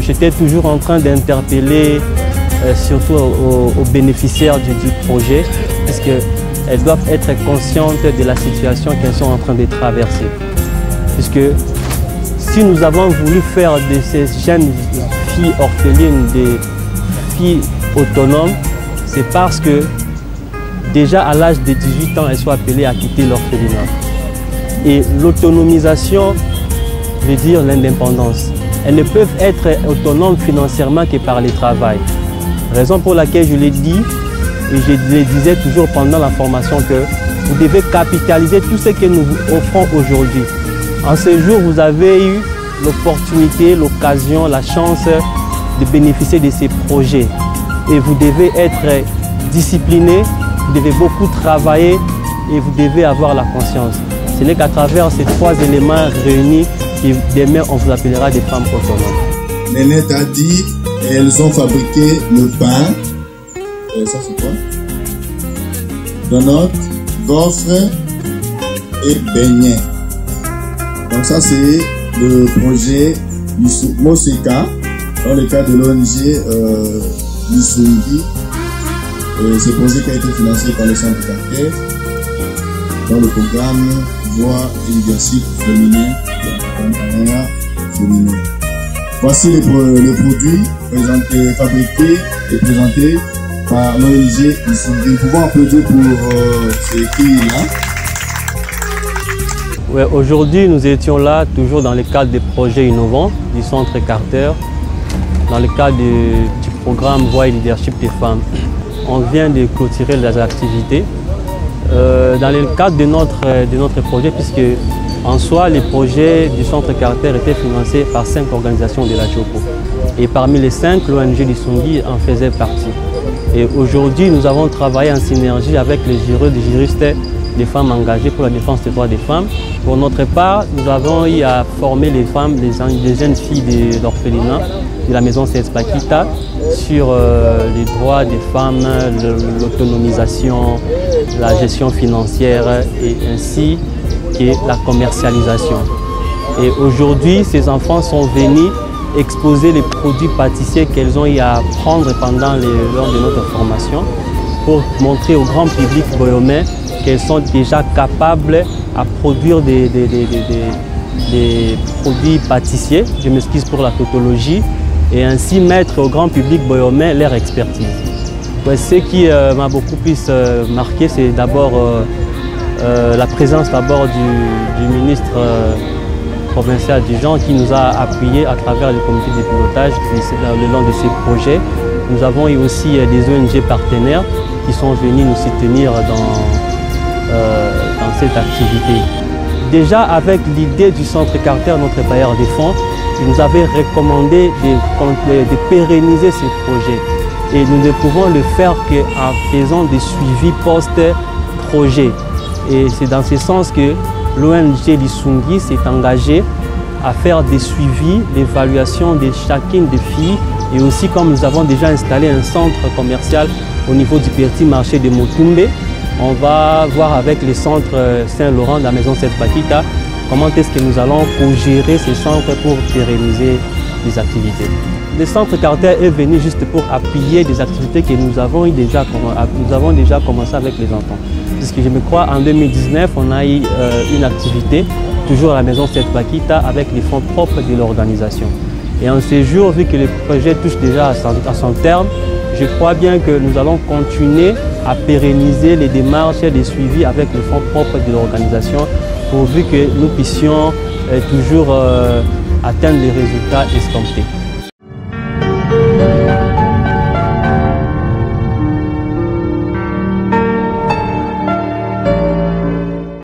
j'étais toujours en train d'interpeller surtout aux bénéficiaires du projet, puisqu'elles doivent être conscientes de la situation qu'elles sont en train de traverser. Puisque si nous avons voulu faire de ces jeunes filles orphelines des filles autonomes, c'est parce que déjà à l'âge de 18 ans, elles sont appelées à quitter l'orphelinat. Et l'autonomisation veut dire l'indépendance. Elles ne peuvent être autonomes financièrement que par le travail. Raison pour laquelle je l'ai dit, et je le disais toujours pendant la formation, que vous devez capitaliser tout ce que nous vous offrons aujourd'hui. En ce jour, vous avez eu l'opportunité, l'occasion, la chance de bénéficier de ces projets. Et vous devez être discipliné, vous devez beaucoup travailler et vous devez avoir la conscience. Ce n'est qu'à travers ces trois éléments réunis que demain on vous appellera des femmes autonomes. Nénette a dit, elles ont fabriqué le pain. Ça c'est quoi? Donuts, gaufres et beignets. Donc ça c'est le projet Moseka dans le cadre de l'ONG Lisungi. Ce projet qui a été financé par le Centre Carter dans le programme Voix et leadership féminin et féminin. Voici les produits fabriqués et présentés par l'ONG Lisungi. Nous pouvons applaudir pour ces filles-là. Ouais, aujourd'hui, nous étions là toujours dans le cadre des projets innovants du Centre Carter, dans le cadre du programme Voix et leadership des femmes. On vient de clôturer les activités dans le cadre de notre projet, puisque en soi, les projets du Centre Carter étaient financés par 5 organisations de la Chopo. Et parmi les 5, l'ONG Lisungi en faisait partie. Et aujourd'hui, nous avons travaillé en synergie avec les juristes des femmes engagées pour la défense des droits des femmes. Pour notre part, nous avons eu à former les femmes, les jeunes filles de l'orphelinat, de la maison Seth Pakita, sur les droits des femmes, l'autonomisation, la gestion financière et ainsi que la commercialisation. Et aujourd'hui, ces enfants sont venus exposer les produits pâtissiers qu'elles ont eu à apprendre lors de notre formation pour montrer au grand public boyomais qu'elles sont déjà capables à produire des produits pâtissiers, je m'excuse pour la tautologie, et ainsi mettre au grand public boyomais leur expertise. Ouais, ce qui m'a beaucoup plus marqué, c'est d'abord la présence du ministre provincial du genre qui nous a appuyés à travers le comité de pilotage le long de ces projets. Nous avons eu aussi des ONG partenaires qui sont venus nous soutenir dans cette activité. Déjà avec l'idée du Centre Carter, notre bailleur des fonds, il nous avait recommandé de pérenniser ces projets. Et nous ne pouvons le faire qu'en faisant des suivis post-projet. Et c'est dans ce sens que l'ONG Lisungi s'est engagée à faire des suivis, l'évaluation de chacune des filles. Et aussi, comme nous avons déjà installé un centre commercial au niveau du petit marché de Motumbe, on va voir avec les centres Saint-Laurent de la maison Seth Pakita comment est-ce que nous allons co-gérer ces centres pour pérenniser les activités. Le Centre Carter est venu juste pour appuyer des activités que nous avons déjà commencé avec les enfants. Puisque je me crois en 2019, on a eu une activité, toujours à la maison Seth Pakita, avec les fonds propres de l'organisation. Et en ces jours, vu que le projet touche déjà à son terme, je crois bien que nous allons continuer à pérenniser les démarches et les suivis avec les fonds propres de l'organisation, pourvu que nous puissions toujours atteindre les résultats escomptés.